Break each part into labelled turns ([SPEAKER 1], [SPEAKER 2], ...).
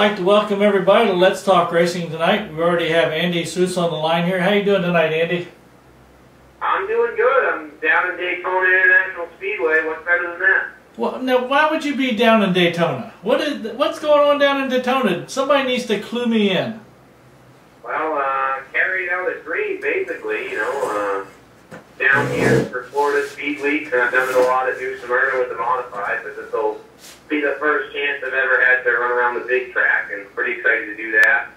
[SPEAKER 1] I'd like to welcome everybody to Let's Talk Racing tonight. We already have Andy Seuss on the line here. How you doing tonight, Andy?
[SPEAKER 2] I'm doing good. I'm down in Daytona International Speedway. What's better than that?
[SPEAKER 1] Well, now, why would you be down in Daytona? What's going on down in Daytona? Somebody needs to clue me in.
[SPEAKER 2] Well, carried out a dream, basically, down here for Florida Speed Week, and I've done a lot at New Smyrna with the modified, but this will be the first chance I've ever had to run around the big track, and pretty excited to do that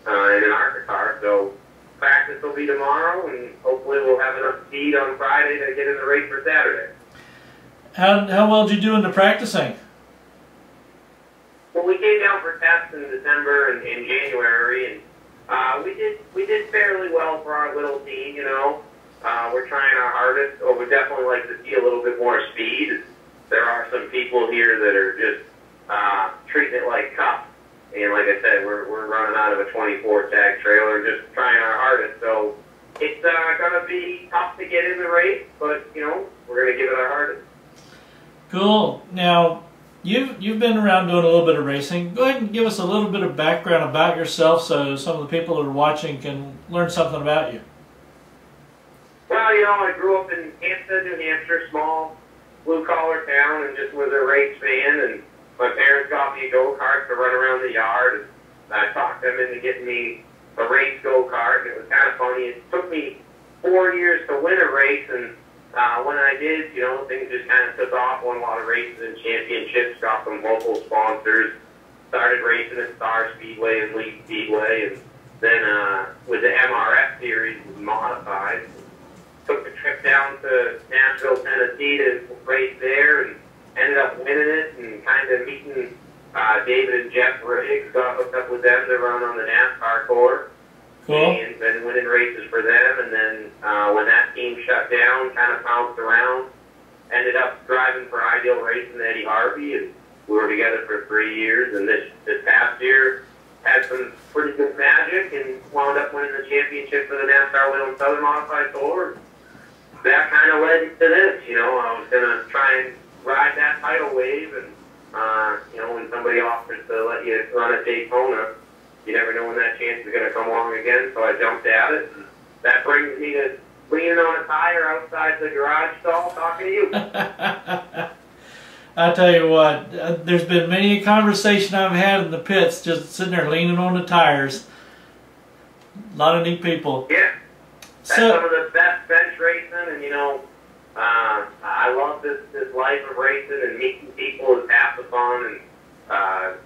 [SPEAKER 2] in an ARCA car. So practice will be tomorrow, and hopefully we'll have enough speed on Friday to get in the race for Saturday.
[SPEAKER 1] How well did you do in the practicing?
[SPEAKER 2] Well, we came down for tests in December and in January, and we did fairly well for our little team. We're trying our hardest. Or we'd definitely like to see a little bit more speed. There are some people here that are just treating it like cup. And like I said, we're running out of a 24 tag trailer, just trying our hardest. So it's going to be tough to get in the race, but we're going to give it our hardest.
[SPEAKER 1] Cool. Now, you've been around doing a little bit of racing. Go ahead and give us a little bit of background about yourself so some of the people that are watching can learn something about you.
[SPEAKER 2] Well, I grew up in Hampstead, New Hampshire, small blue-collar town, and just was a race fan. And my parents got me a go-kart to run around the yard, and I talked them into getting me a race go-kart. And it was kind of funny. It took me 4 years to win a race, and when I did, things just kind of took off. Won a lot of races and championships, got some local sponsors, started racing at Star Speedway and League Speedway, and then with the MRF series was modified. Took a trip down to Nashville, Tennessee to race there, and ended up winning it, and kind of meeting David and Jeff Riggs, got hooked up with them to run on the NASCAR tour.
[SPEAKER 1] Cool.
[SPEAKER 2] And been winning races for them, and then when that team shut down, kind of bounced around, ended up driving for Ideal Racing and Eddie Harvey, and we were together for 3 years, and this past year had some pretty good magic, and wound up winning the championship for the NASCAR Wheel Southern Modified Tour. That kind of led to this, I was going to try and ride that tidal wave, and, when somebody offers to let you run at Daytona, you never know when that chance is going to come along again, so I jumped at it, and that brings me to leaning on a tire outside the garage stall talking to you.
[SPEAKER 1] I tell you what, there's been many a conversation I've had in the pits just sitting there leaning on the tires. A lot of neat people.
[SPEAKER 2] Yeah. That's some of the best bench racing, and I love this life of racing, and meeting people is half the fun, and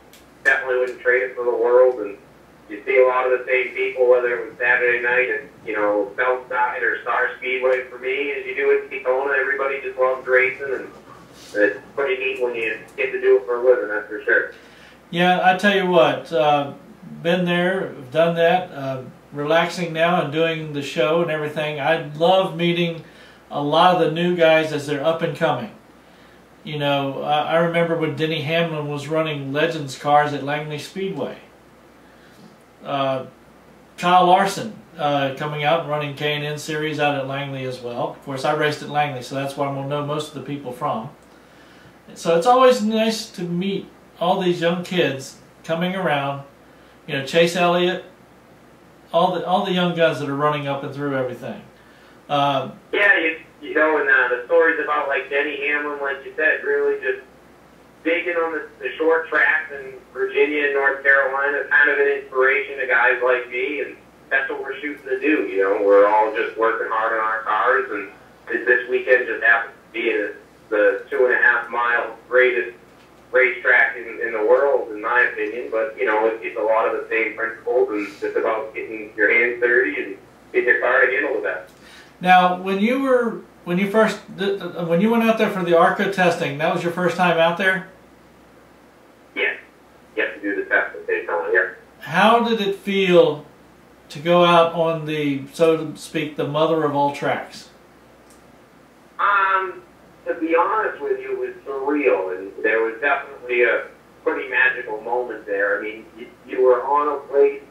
[SPEAKER 2] definitely wouldn't trade it for the world. And you see a lot of the same people, whether it was Saturday night at Southside or Star Speedway for me, as you do at Daytona. Everybody just loves racing, and it's pretty neat when you get to do it for a living, that's for sure.
[SPEAKER 1] Yeah, I tell you what, been there, done that. Relaxing now and doing the show and everything. I love meeting a lot of the new guys as they're up and coming. I remember when Denny Hamlin was running Legends cars at Langley Speedway. Kyle Larson coming out and running K&N Series out at Langley as well. Of course, I raced at Langley, so that's where I'm going to know most of the people from. So it's always nice to meet all these young kids coming around. Chase Elliott, all the young guys that are running up and through everything.
[SPEAKER 2] And the stories about like Denny Hamlin, like you said, really just digging on the short tracks in Virginia and North Carolina, kind of an inspiration to guys like me, and that's what we're shooting to do. We're all just working hard on our cars, and this weekend just happens to be the 2.5-mile greatest racetrack in the world, in my opinion. But it's a lot of the same principles, and just about getting your hands dirty and getting your car to handle the best.
[SPEAKER 1] Now, when you went out there for the ARCA testing, that was your first time out there?
[SPEAKER 2] Yes. You have to do the test at Daytona, yeah.
[SPEAKER 1] How did it feel to go out on the, so to speak, the mother of all tracks?
[SPEAKER 2] To be honest with you, it was surreal, and there was definitely a pretty magical moment there. I mean, you were on a place,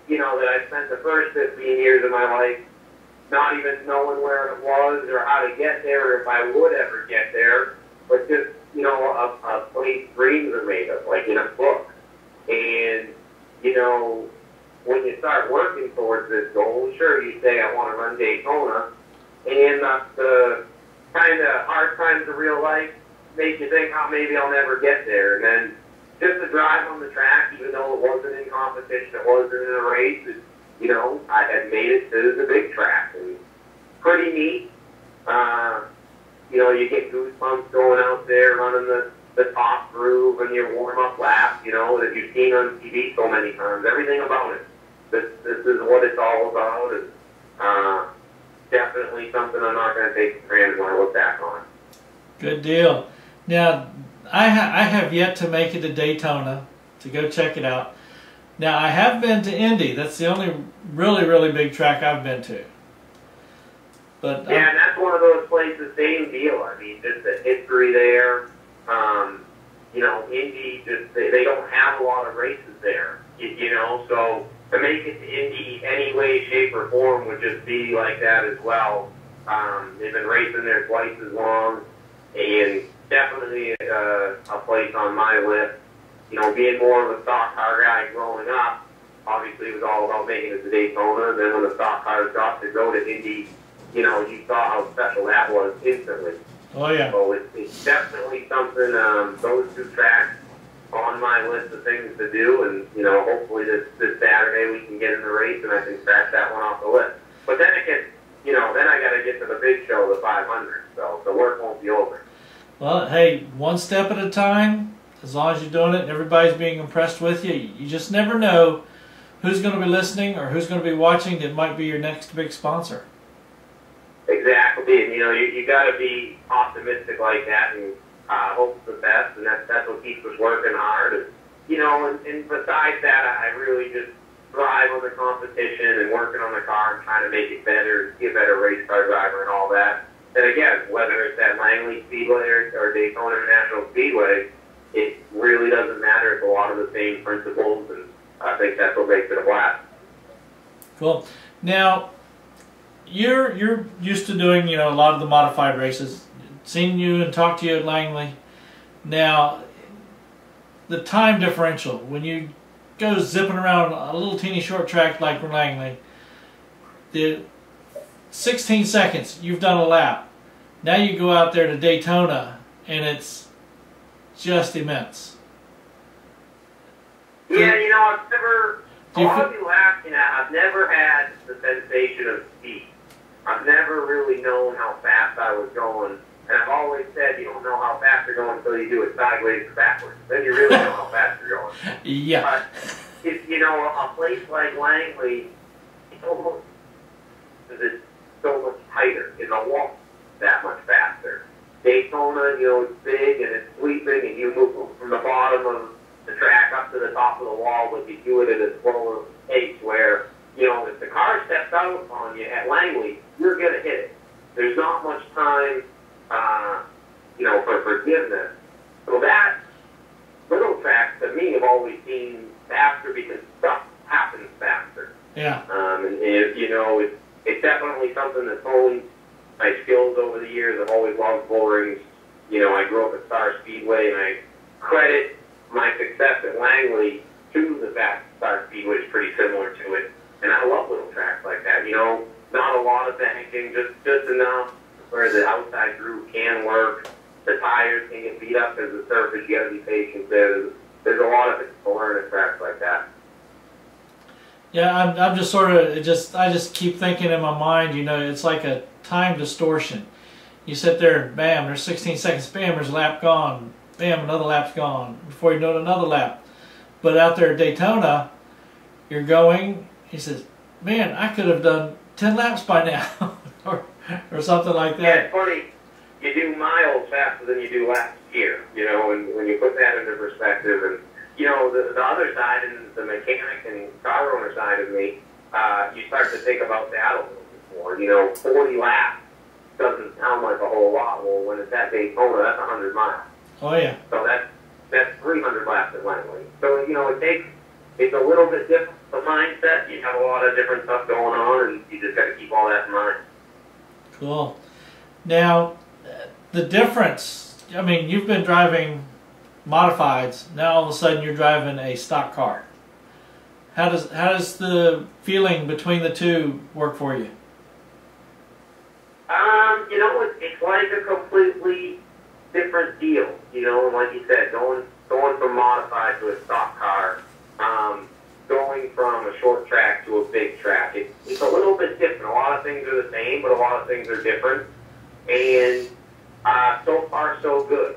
[SPEAKER 2] that I spent the first 15 years of my life not even knowing where it was or how to get there, or if I would ever get there, but just, a place dreams are made of, like in a book. And, you know, when you start working towards this goal, sure, you say, I want to run Daytona, and the kind of hard times of real life make you think, oh, maybe I'll never get there. And then just to drive on the track, even though it wasn't in competition, it wasn't in a race, you know, I had made it to the big track. And pretty neat. You know, you get goosebumps going out there, running the top groove and your warm-up lap, you know, that you've seen on TV so many times. Everything about it. This is what it's all about. And definitely something I'm not going to take for granted when I look back on.
[SPEAKER 1] Good deal. Now, I have yet to make it to Daytona to go check it out. Now, I have been to Indy. That's the only really, really big track I've been to. But
[SPEAKER 2] yeah, and that's one of those places, same deal. I mean, just the history there. You know, Indy, just they don't have a lot of races there, you know, so to make it to Indy any way, shape, or form would just be like that as well. They've been racing there twice as long, and definitely a place on my list. You know, being more of a stock car guy growing up, obviously it was all about making it to Daytona. Then when the stock cars got to go to Indy, you know, you saw how special that was instantly.
[SPEAKER 1] Oh, yeah.
[SPEAKER 2] So it's definitely something, those two tracks on my list of things to do, and, you know, hopefully this Saturday we can get in the race and I can scratch that one off the list. But then it gets, you know, then I got to get to the big show, the 500, so the work won't be over.
[SPEAKER 1] Well, hey, one step at a time, as long as you're doing it and everybody's being impressed with you, you just never know who's going to be listening or who's going to be watching that might be your next big sponsor.
[SPEAKER 2] Exactly, and you know, you got to be optimistic like that and hope for the best, and that's what keeps us working hard. And, you know, and besides that, I really just thrive on the competition and working on the car and trying to make it better, be a better race car driver and all that. And again, whether it's at Langley Speedway or Daytona International Speedway, it really doesn't matter. It's a lot of the same principles, and I think that's what makes it a blast.
[SPEAKER 1] Cool. Now, you're used to doing, you know, a lot of the modified races. Seen you and talked to you at Langley. Now, the time differential, when you go zipping around a little teeny short track like Langley, the 16 seconds, you've done a lap. Now you go out there to Daytona, and it's just immense.
[SPEAKER 2] Yeah, you know, I've never, a lot of you ask, you know, I've never had the sensation of speed. I've never really known how fast I was going. And I've always said you don't know how fast you're going until you do it sideways or backwards. Then you really know how fast you're going.
[SPEAKER 1] Yeah.
[SPEAKER 2] But, if, you know, a place like Langley, it's almost, it's so much tighter. In the wall, that much faster. Daytona, you know, it's big and it's sweeping, and you move from the bottom of the track up to the top of the wall, but you do it at a slower pace where, you know, if the car steps out on you at Langley, you're going to hit it. There's not much time, you know, for forgiveness. So that little tracks, to me, have always seemed faster because stuff happens faster.
[SPEAKER 1] Yeah.
[SPEAKER 2] And you know, it's definitely something that's honed my skills over the years. I've always loved bull rings. You know, I grew up at Star Speedway, and I credit my success at Langley to the fact that Star Speedway is pretty similar to it. And I love little tracks like that. You know, not a lot of banking, just enough where the outside groove can work. The tires can get beat up because the surface, you got to be patient there. There's a lot of it to learn at tracks like that.
[SPEAKER 1] Yeah, I'm just sort of, I just keep thinking in my mind, you know, it's like a time distortion. You sit there and bam, there's 16 seconds, bam, there's a lap gone, bam, another lap's gone, before you know it, another lap. But out there at Daytona, you're going, he says, man, I could have done 10 laps by now, or something like that.
[SPEAKER 2] Yeah, it's funny, you do miles faster than you do laps here, you know, and when you put that into perspective, and you know, the other side, and the mechanic and car owner side of me, you start to think about that a little bit more. You know, 40 laps doesn't sound like a whole lot. Well, when it's at Daytona, that's 100 miles.
[SPEAKER 1] Oh, yeah.
[SPEAKER 2] So that's 300 laps at Langley. So, you know, it's a little bit different, the mindset. You have a lot of different stuff going on, and you just got to keep all that in mind.
[SPEAKER 1] Cool. Now, the difference, I mean, you've been driving modifieds. Now all of a sudden you're driving a stock car. How does the feeling between the two work for you?
[SPEAKER 2] You know, it's like a completely different deal. You know, and like you said, going from modified to a stock car, going from a short track to a big track. It's a little bit different. A lot of things are the same, but a lot of things are different. And so far, so good.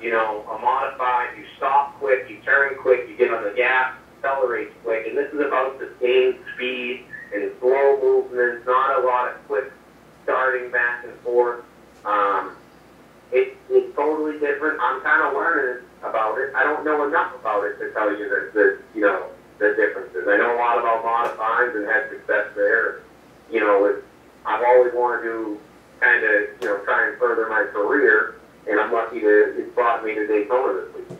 [SPEAKER 2] You know, a modified, you stop quick, you turn quick, you get on the gas, accelerates quick, and this is about the same speed and slow movements, not a lot of quick starting back and forth. It's totally different. I'm kind of learning about it. I don't know enough about it to tell you the differences. I know a lot about modifieds and had success there. You know, I've always wanted to kind of, try and further my career, and I'm lucky it brought me to Daytona this week.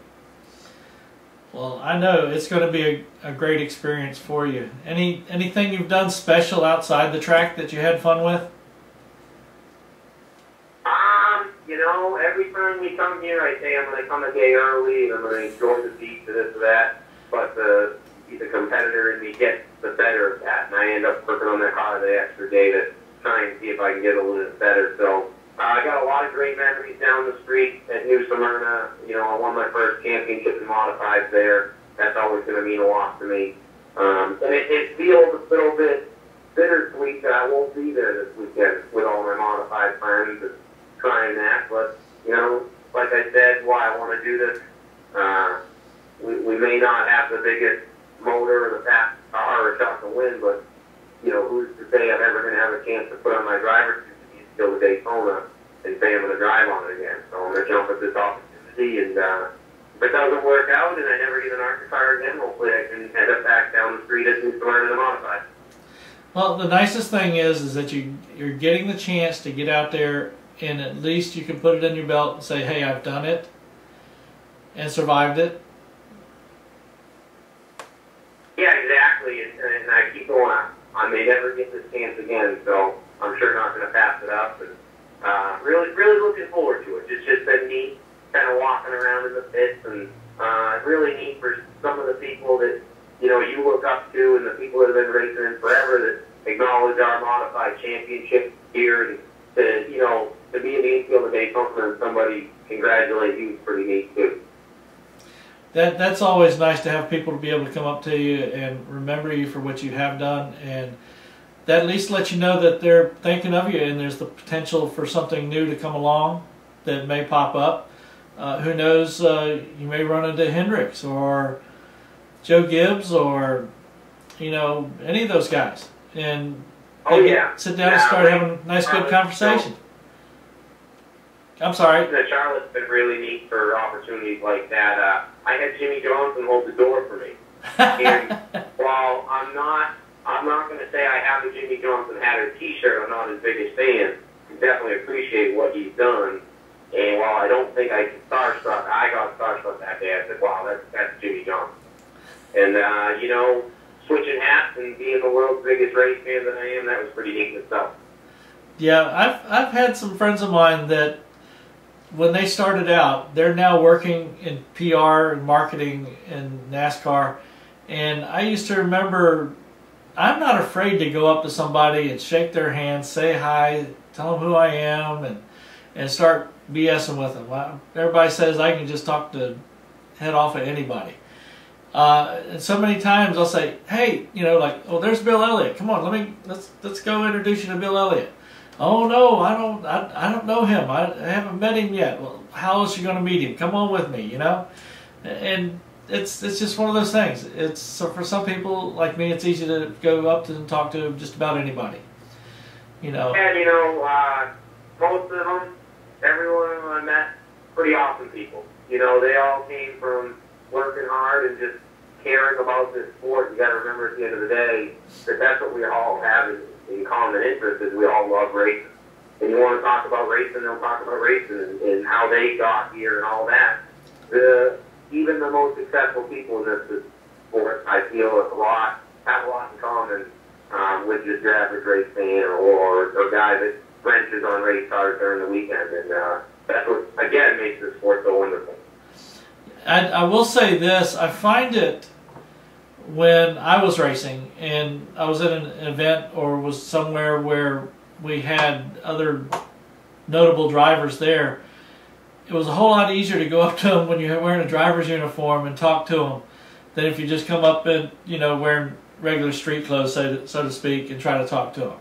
[SPEAKER 1] Well, I know it's going to be a great experience for you. Anything you've done special outside the track that you had fun with?
[SPEAKER 2] Every time we come here, I say I'm going to come a day early and I'm going to enjoy the beach or this or that. But the competitor in me gets the better of that, and I end up working on that car the extra day to try and see if I can get a little bit better. So I got a lot of great memories down the street at New Smyrna. I won my first championship in modifieds there. That's always going to mean a lot to me. And it feels a little bit bittersweet that I won't be there this weekend with all my modified friends and trying that. But, like I said, why I want to do this, we may not have the biggest motor or the fastest car or shot to win, but, who's to say I'm ever going to have a chance to put on my driver's seat and go to Daytona and say I'm going to drive on it again. So I'm going to jump at this opportunity, and if it doesn't work out and I never get an ARCA car again, hopefully I can head up back down the street at New Smyrna in the modified.
[SPEAKER 1] Well, the nicest thing is that you're getting the chance to get out there, and at least you can put it in your belt and say, hey, I've done it and survived it.
[SPEAKER 2] Yeah, exactly, and I keep going on. I may never get this chance again, so I'm sure not going to pass it up. And really looking forward to it. It's just been neat, kind of walking around in the pits, and really neat for some of the people that you look up to, and the people that have been racing in forever that acknowledge our modified championship here, and to be in the infield of Daytona and somebody congratulate you is pretty neat too.
[SPEAKER 1] That's always nice to have people to be able to come up to you and remember you for what you have done, and that at least lets you know that they're thinking of you, and there's the potential for something new to come along that may pop up. Who knows, you may run into Hendricks or Joe Gibbs or, any of those guys. And sit down and start having a nice, good conversation. I'm sorry.
[SPEAKER 2] Charlotte's been really neat for opportunities like that. I had Jimmy Johnson hold the door for me. And while I'm not going to say I have a Jimmy Johnson hat or T-shirt, I'm not his biggest fan. I definitely appreciate what he's done. And while I don't think I got starstruck that day. I said, wow, that's Jimmy Johnson. And, switching hats and being the world's biggest race fan that I am, that was pretty neat in itself.
[SPEAKER 1] Yeah, I've had some friends of mine that when they started out, they're now working in PR and marketing in NASCAR. And I used to remember, I'm not afraid to go up to somebody and shake their hand, say hi, tell them who I am, and start BSing with them. Everybody says I can just talk to head off at anybody. And so many times I'll say, hey, oh, there's Bill Elliott. Come on, let's go introduce you to Bill Elliott. Oh no, I don't know him. I haven't met him yet. Well, how else are you going to meet him? Come on with me, And it's just one of those things. So for some people like me, it's easy to go up to and talk to just about anybody.
[SPEAKER 2] And most of them, everyone I met, pretty awesome people. They all came from working hard and just caring about this sport. You got to remember at the end of the day that that's what we all have in common interest, is we all love racing. And you want to talk about racing, they'll talk about racing and how they got here and all that. Even the most successful people in this sport, I feel, have a lot in common with just your average race fan or guy that wrenches on race cars during the weekend. And that's what, again, makes this sport so wonderful.
[SPEAKER 1] I will say this, I find it when I was racing and I was at an event or was somewhere where we had other notable drivers there, it was a whole lot easier to go up to them when you're wearing a driver's uniform and talk to them than if you just come up in, wearing regular street clothes, so to speak, and try to talk to them.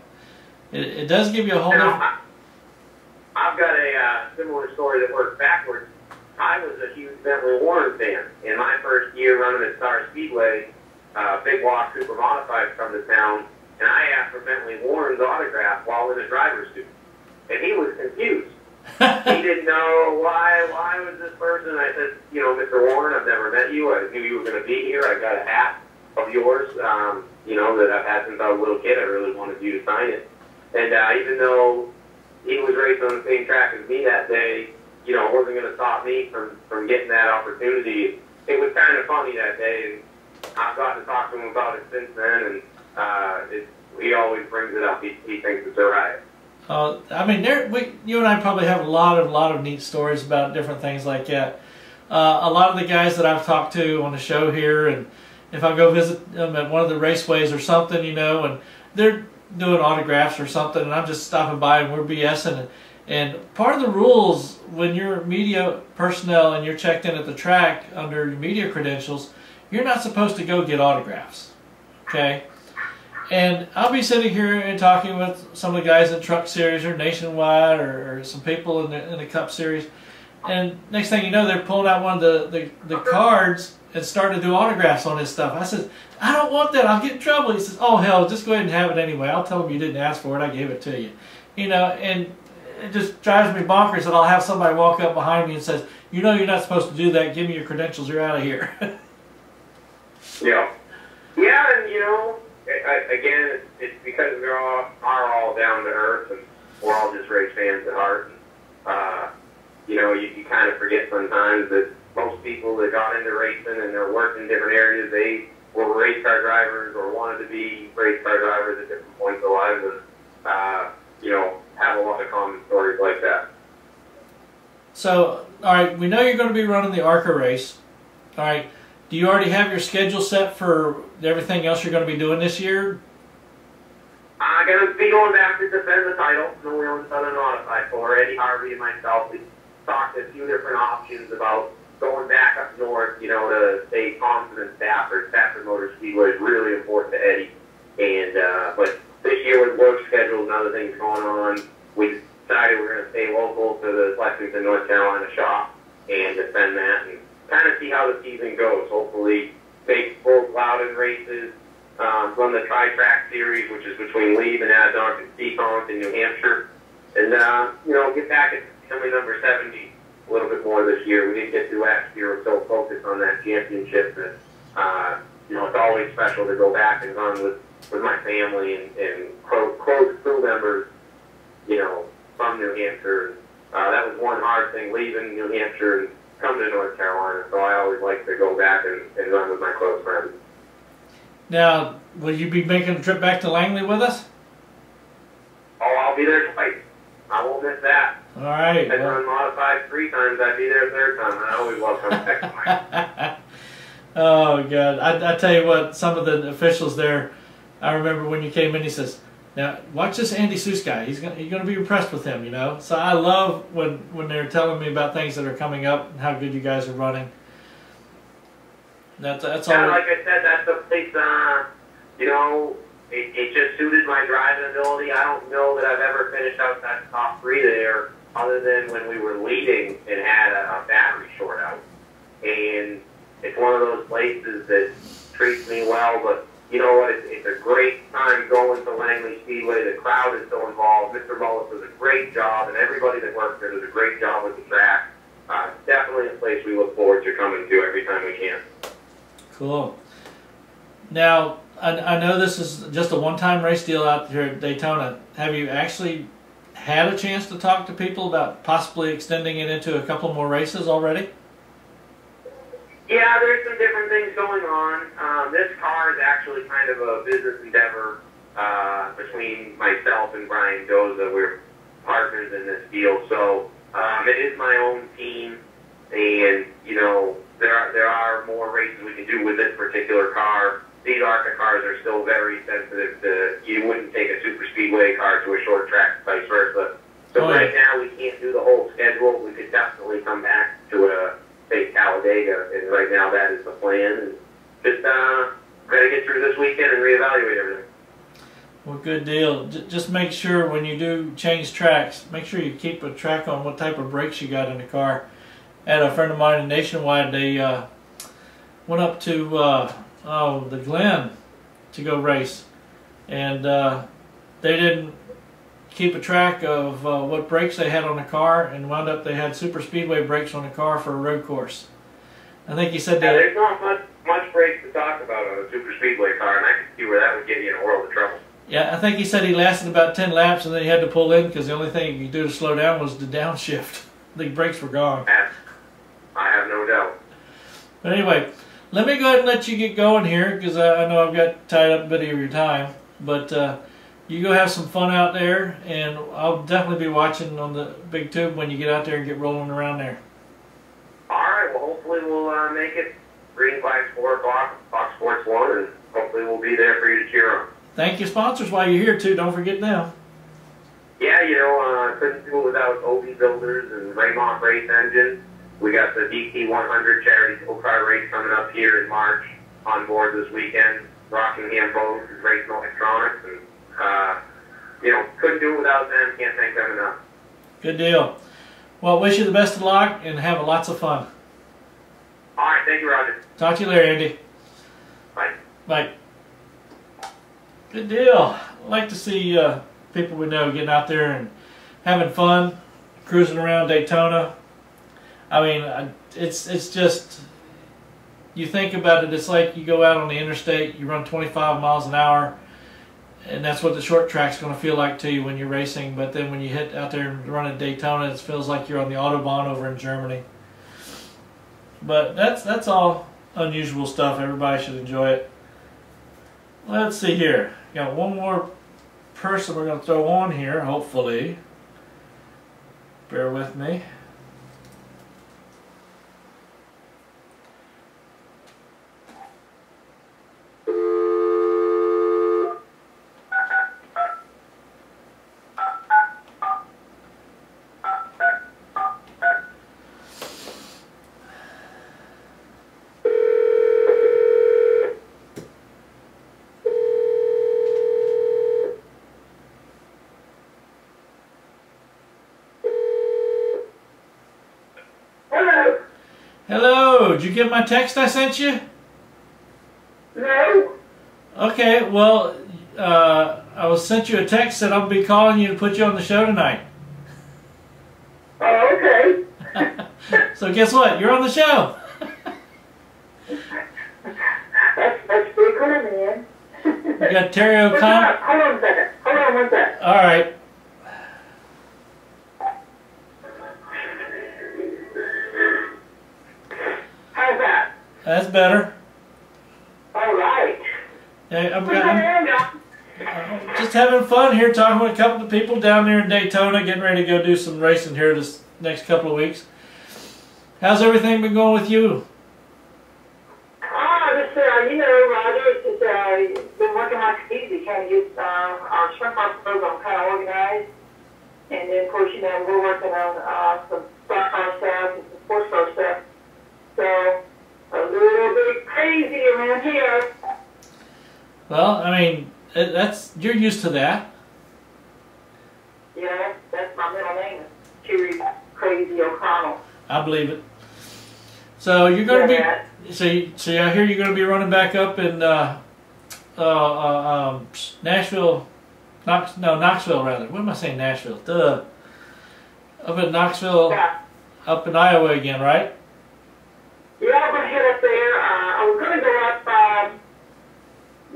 [SPEAKER 1] It does give you a whole different...
[SPEAKER 2] I've got a similar story that works backwards. I was a huge Bentley Warren fan. In my first year running at Star Speedway, Big Walk Super Modified come to town, and I asked for Bentley Warren's autograph while in a driver's suit. And he was confused. He didn't know why was this person. I said, Mr. Warren, I've never met you. I knew you were going to be here. I got a hat of yours, that I've had since I was a little kid. I really wanted you to sign it. And even though he was racing on the same track as me that day, it wasn't going to stop me from getting that opportunity. It was kind of funny that day, and I've gotten to talk to him about it since then, and he always brings it up. He thinks it's all right.
[SPEAKER 1] You and I probably have a lot of neat stories about different things like that. A lot of the guys that I've talked to on the show here, and if I go visit them at one of the raceways or something, and they're doing autographs or something, and I'm just stopping by and we're BSing. And part of the rules when you're media personnel and you're checked in at the track under your media credentials, you're not supposed to go get autographs. Okay? And I'll be sitting here and talking with some of the guys in Truck Series or Nationwide or some people in the Cup Series, and next thing you know, they're pulling out one of the cards and starting to do autographs on his stuff. I said, I don't want that. I'll get in trouble. He says, oh, hell, just go ahead and have it anyway. I'll tell them you didn't ask for it. I gave it to you. And it just drives me bonkers that I'll have somebody walk up behind me and says, you're not supposed to do that. Give me your credentials. You're out of here.
[SPEAKER 2] Yeah. Yeah, and, again, it's because we are all down to earth, and we're all just race fans at heart. And, you kind of forget sometimes that most people that got into racing and they're working in different areas, they were race car drivers or wanted to be race car drivers at different points of life, and have a lot of common stories like that.
[SPEAKER 1] So, all right, we know you're going to be running the ARCA race. All right, do you already have your schedule set for everything else you're going to be doing this year?
[SPEAKER 2] I'm going to be going back to defend the title, the Wheel and Southern Modified for Eddie Harvey and myself. We talked a few different options about going back up north, to stay confident. Stafford Motor Speedway is really important to Eddie. And but this year with work schedules and other things going on, we decided we're going to stay local to the Lexington, North Carolina shop and defend that and kind of see how the season goes. Hopefully, take both Loudon races, run the Tri-Track Series, which is between Lee and Adonk and Seekonk in New Hampshire, and get back at becoming number 70 a little bit more this year. We didn't get to last year. We're so focused on that championship that it's always special to go back and run with my family and close crew members, from New Hampshire. That was one hard thing, leaving New Hampshire and coming to North Carolina, so I always like to go back and run with my close friends.
[SPEAKER 1] Now, will you be making a trip back to Langley with us?
[SPEAKER 2] Oh, I'll be there twice. I won't miss that.
[SPEAKER 1] All right.
[SPEAKER 2] I've run modified 3 times. I'd be there a 3rd time. I always love coming back to Langley.
[SPEAKER 1] Oh, God. I tell you what, some of the officials there, I remember when you came in, he says, now, watch this Andy Seuss guy. You're going to be impressed with him, So I love when they're telling me about things that are coming up and how good you guys are running. That's all.
[SPEAKER 2] Yeah, like I said, that's the place, it just suited my driving ability. I don't know that I've ever finished outside the top 3 there, other than when we were leading and had a battery short out. And it's one of those places that treats me well, but you know what, it's a great time going to Langley Speedway. The crowd is so involved. Mr. Mullis does a great job, and everybody that works there does a great job with the track. Definitely a place we look forward to coming to every time we can.
[SPEAKER 1] Cool. Now, I know this is just a one-time race deal out here at Daytona. Have you actually had a chance to talk to people about possibly extending it into a couple more races already?
[SPEAKER 2] Yeah, there's some different things going on. This car is actually kind of a business endeavor between myself and Brian Doza. We're partners in this deal, so it is my own team, and there So
[SPEAKER 1] Oh,
[SPEAKER 2] right
[SPEAKER 1] yeah.
[SPEAKER 2] now we can't do the whole schedule. We could definitely come back to say Talladega, and right now that is the plan. And just got to get through this weekend and reevaluate everything.
[SPEAKER 1] Well, good deal. Just make sure when you do change tracks, make sure you keep a track on what type of brakes you got in the car. I had a friend of mine in Nationwide, they went up to the Glen to go race, and they didn't keep a track of what brakes they had on the car, and wound up they had super speedway brakes on the car for a road course. I think he said that.
[SPEAKER 2] There's not much brakes to talk about on a super speedway car, and I can see where that would get you in a world of trouble.
[SPEAKER 1] Yeah, I think he said he lasted about 10 laps, and then he had to pull in because the only thing he could do to slow down was the downshift. The brakes were gone.
[SPEAKER 2] I have no doubt.
[SPEAKER 1] But anyway, let me go ahead and let you get going here because I know I've got tied up a bit of your time. But you go have some fun out there, and I'll definitely be watching on the big tube when you get out there and get rolling around there.
[SPEAKER 2] All right, well, hopefully we'll make it. Green flag's 4 o'clock, Fox Sports 1, and hopefully we'll be there for you to cheer on.
[SPEAKER 1] Thank you, sponsors, while you're here, too. Don't forget them.
[SPEAKER 2] Yeah, couldn't do it without OB Builders and Raymont Race Engine. We got the DC 100 charity go-kart race coming up here in March on board this weekend. Rockingham Boat is Racing Electronics, and couldn't do it without them. Can't thank them enough.
[SPEAKER 1] Good deal. Well, wish you the best of luck and have lots of fun.
[SPEAKER 2] All right, thank you, Roger.
[SPEAKER 1] Talk to you later, Andy.
[SPEAKER 2] Bye.
[SPEAKER 1] Bye. Good deal. I like to see people we know getting out there and having fun, cruising around Daytona. I mean, it's just, you think about it, it's like you go out on the interstate, you run 25 miles an hour, and that's what the short track's going to feel like to you when you're racing. But then when you hit out there and run at Daytona, it feels like you're on the Autobahn over in Germany. But that's all unusual stuff. Everybody should enjoy it. Let's see here. Got one more person we're going to throw on here, hopefully. Bear with me. Hello, did you get my text I sent you?
[SPEAKER 3] No.
[SPEAKER 1] Okay, well, I was sent you a text that I'll be calling you to put you on the show tonight.
[SPEAKER 3] Oh, okay.
[SPEAKER 1] So guess what? You're on the show.
[SPEAKER 3] That's pretty cool, man.
[SPEAKER 1] We got Terri O'Connell.
[SPEAKER 3] Hold on a second. Hold on one second.
[SPEAKER 1] All right.
[SPEAKER 3] How's that?
[SPEAKER 1] That's better.
[SPEAKER 3] All right.
[SPEAKER 1] Yeah, I'm
[SPEAKER 3] Now.
[SPEAKER 1] just having fun here, talking with a couple of people down there in Daytona, getting ready to go do some racing here this next couple of weeks. How's everything been going with you?
[SPEAKER 3] Just, Roger, it's just been working like crazy, kind of get our shrimp farm program kind of organized. And then, of course, we're working on some stock car stuff and some sports car stuff. So, a little bit crazy around here.
[SPEAKER 1] Well, I mean, you're used to that.
[SPEAKER 3] Yeah, that's my middle name, Terri Crazy O'Connell.
[SPEAKER 1] I believe it. So you're going to be. So I hear you're going to be running back up in Nashville. Knoxville rather. What am I saying? Nashville. Duh. Up in Knoxville,
[SPEAKER 3] Yeah.
[SPEAKER 1] up in Iowa again, right?
[SPEAKER 3] Yeah, I'm going to head up there. I was going to go up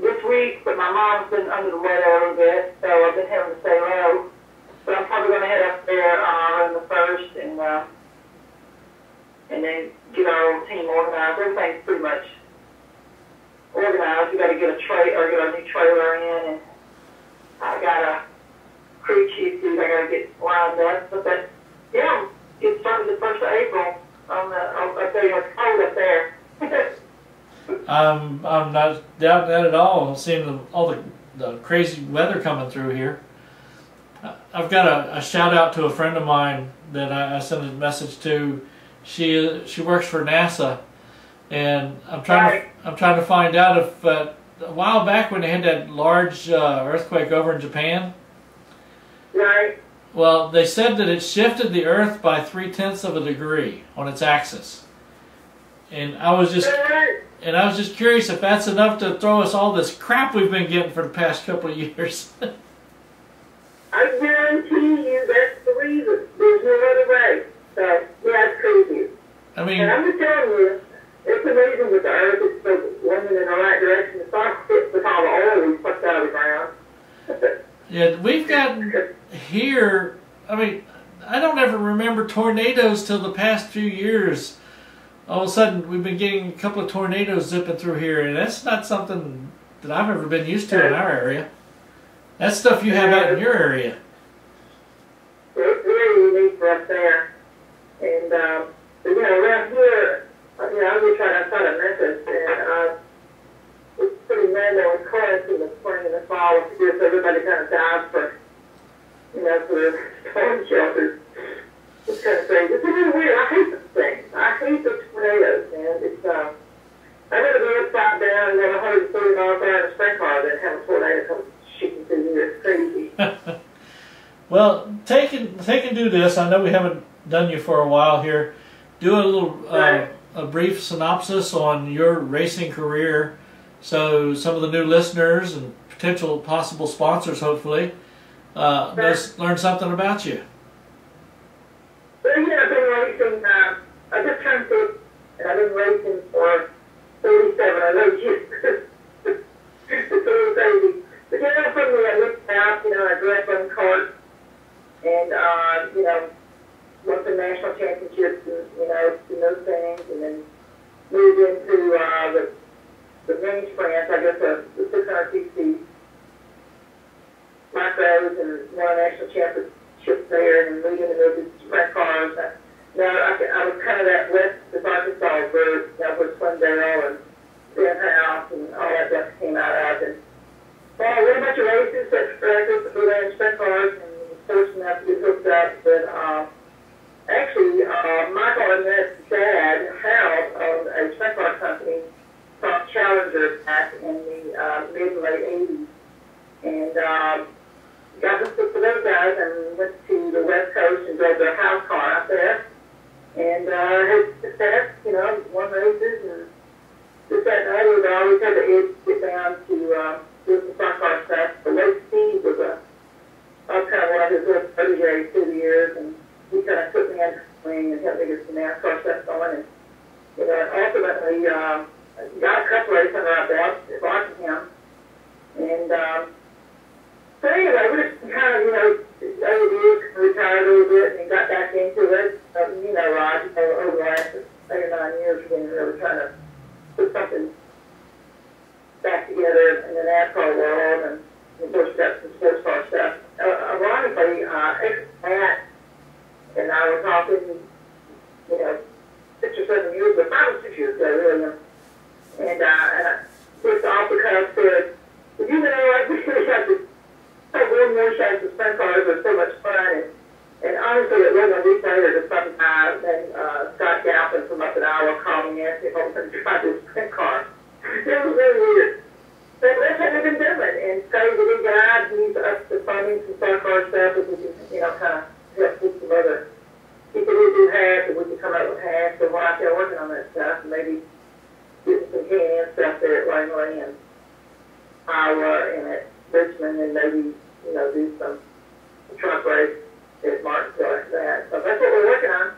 [SPEAKER 3] this week, but my mom's been under the weather a little bit, so I've been having to stay low. But I'm probably going to head up there on the 1st and then get our old team organized. Everything's pretty much organized. We got to get a new trailer in, and I got a crew chief dude I got to get lined up. But get started the 1st of April. Up there, it's cold up there.
[SPEAKER 1] I'm not doubting that at all. Seeing all the crazy weather coming through here. I've got a shout out to a friend of mine that I sent a message to. She works for NASA, and I'm trying to find out if a while back when they had that large earthquake over in Japan.
[SPEAKER 3] Right.
[SPEAKER 1] Well, they said that it shifted the Earth by 0.3 of a degree on its axis, and I was just curious if that's enough to throw us all this crap we've been getting for the past couple of years.
[SPEAKER 3] I guarantee you that's the reason. There's no other way. So, yeah, it's crazy.
[SPEAKER 1] I mean,
[SPEAKER 3] and I'm just telling you, it's amazing with the Earth. It's so running in the right direction. It's not fit with all the oil we sucked out of the ground.
[SPEAKER 1] yeah, we've gotten here. I mean, I don't ever remember tornadoes till the past few years. All of a sudden, we've been getting a couple of tornadoes zipping through here, and that's not something that I've ever been used to in our area. That's stuff you have out in your area.
[SPEAKER 3] It's really unique for us there. And, you know, around here, you know, I'm just trying to find a message, and it's pretty normal and current in the spring and the fall. It's just everybody kind of dies for, you know, for their storm shelters. It's kind of crazy. It's really weird. I hate those things. I hate the tornadoes, man. It's, I'd rather be upside down and have 130 miles per hour in a sprint car than have a tornado come shooting through here. It's crazy.
[SPEAKER 1] Well, take and do this. I know we haven't done you for a while here. Do a little a brief synopsis on your racing career, so some of the new listeners and potential possible sponsors, hopefully, just learn something about you.
[SPEAKER 3] Well, yeah, I've been racing. I just turned 50, and I've been racing for 37. I know you. It's a little crazy. But you know, from me, I looked out. You know, I grew up on carts, and you know, won some national championships, and you know, those things, and then moved into the main sprints. I guess the 600 cc micros, and won a national championship there, and moved into the sprint cars. Now, I was kind of that West Arkansas group, you know, with Swindale and Ben House and all that stuff came out of it. Well, I won a bunch of races, such practice, we ran sprint cars, and was fortunate enough to get hooked up. But actually, Michael and Ned's dad, Harold, owned a sprint car company called Challenger back in the mid and late 80s. And got hooked up to those guys and went to the West Coast and drove their house car out there. And had success, you know, won races and this, that, and the other. But I always had the itch to get down to do some front car stuff. The late Steve was I was kind of one of his little proteges through the years, and he kind of took me under his wing and helped me get some NASCAR stuff going. And, you know, and ultimately got a couple races under our belt, watching him. And so anyway, we just kind of, you know, over the years, retired a little bit and got back into it. You know, Roger, over the last 8 or 9 years, we've been really trying to put something back together in the NASCAR world, and of course, got some sports car stuff. Ironically, Matt and I were talking, you know, 6 or 7 years ago, 5 or 6 years ago, really, and just off the cuff said, "Did you know I really have to have one more shots of sprint cars? They're so much fun." And honestly, it wasn't a week later that some guy named Scott Galpin from up in Iowa called me and asked me if I was going to try this sprint car. It was really weird. But that's what we've been doing. And Scotty's a good guy. He's up to funding some sprint car stuff if we can, you know, kind of help with some other people who do half, and we can come up with half. So we're out there working on that stuff, and maybe getting some K&N stuff there at Langley and Iowa and at Richmond, and maybe, you know, do some truck race at Martinsville like that. So that's what we're working on.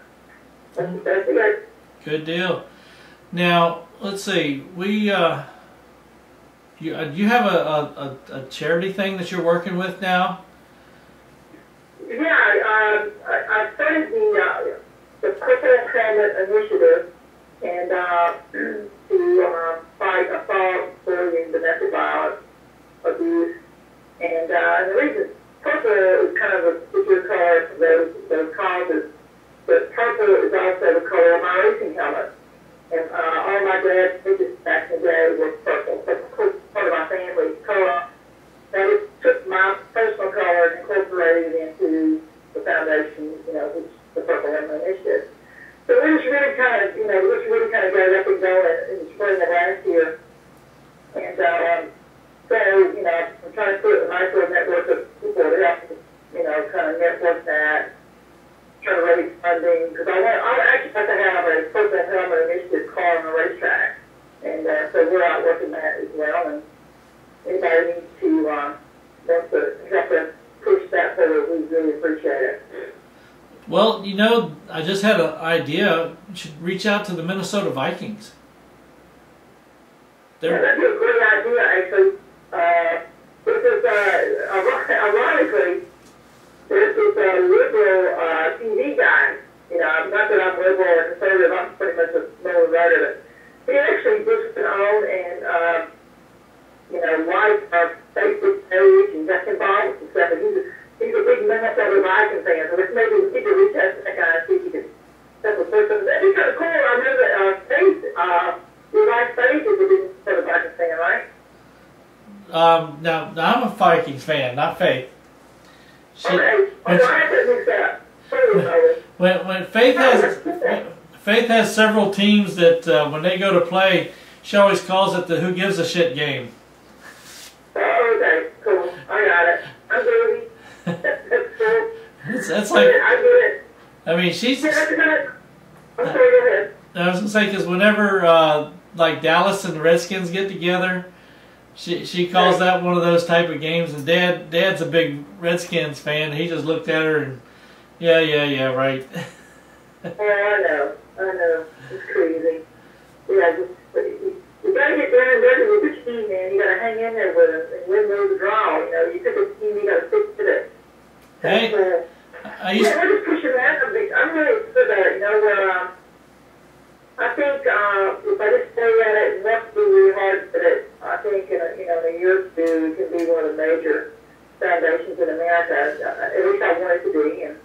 [SPEAKER 3] That's it.
[SPEAKER 1] Good deal. Now, let's see. You have a charity thing that you're working with now?
[SPEAKER 3] Yeah, I started the Personal Climate Initiative, and to fight assault, bullying, domestic violence, abuse, and the reason purple is kind of a particular color for those causes, but purple is also the color of my racing helmet. And all my dad's pictures back in the day were purple. So, of course, part of my family's color. That took my personal color organization, which is the Purple Heaven Initiative. So we just really kind of, got it up and going in the spring of last year. And so, I'm trying to put a nice little network of people to help, kind of network that, trying to raise funding, because I actually have to have a Purple Helmet Initiative car on the racetrack. And so we're out working that as well. And anybody needs to, wants to help us push that forward, we really appreciate it.
[SPEAKER 1] Well, I just had an idea. You should reach out to the Minnesota Vikings.
[SPEAKER 3] That'd be a great idea, actually. This is, ironically, there's this liberal TV guy. Not that I'm liberal or conservative, I'm pretty much a no writer, but he actually just own and, like our Facebook page and got involved and stuff. And he's a big Minnesota Viking fan, so maybe we need to reach out to that guy and see if he can help us push them. That'd be kind of cool. I know that Faith, your wife Faith is a big Minnesota Viking fan, right?
[SPEAKER 1] Now I'm a Vikings fan, not Faith.
[SPEAKER 3] Okay. I have to mix that.
[SPEAKER 1] When Faith has several teams that when they go to play, she always calls it the "Who gives a shit" game.
[SPEAKER 3] Oh, okay, cool. I got it. I'm good. That's cool.
[SPEAKER 1] That's like.
[SPEAKER 3] I get it.
[SPEAKER 1] I mean, she's.
[SPEAKER 3] I'm sorry. Go ahead.
[SPEAKER 1] I was gonna say because whenever like Dallas and the Redskins get together, she calls that one of those type of games. And Dad's a big Redskins fan. He just looked at her and yeah, right.
[SPEAKER 3] Oh, I know. It's crazy. Yeah, you gotta get down and dirty with the team, man. You gotta hang in there with us and win those draw. You pick a team, you gotta stick to it.
[SPEAKER 1] Hey,
[SPEAKER 3] we're just pushing that a bit. I'm really good at it. Where I think if I just stay at it and work really hard at it, I think in a year or two it can be one of the major foundations in America. At least I want it to be, and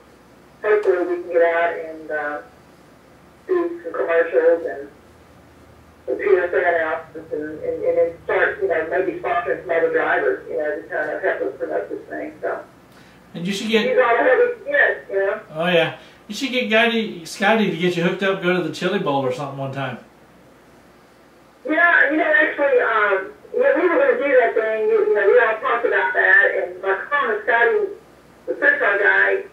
[SPEAKER 3] hopefully we can get out and do some commercials and some PSA announcements and then start, maybe sponsoring some other drivers, to kind of help us promote this thing. So.
[SPEAKER 1] And you should get.
[SPEAKER 3] He's all heavy,
[SPEAKER 1] Oh yeah, you should get Scotty to get you hooked up. Go to the Chili Bowl or something one time.
[SPEAKER 3] Yeah, actually, we were going to do that thing. We all talked about that, and my comment, Scotty, the Pixar guy,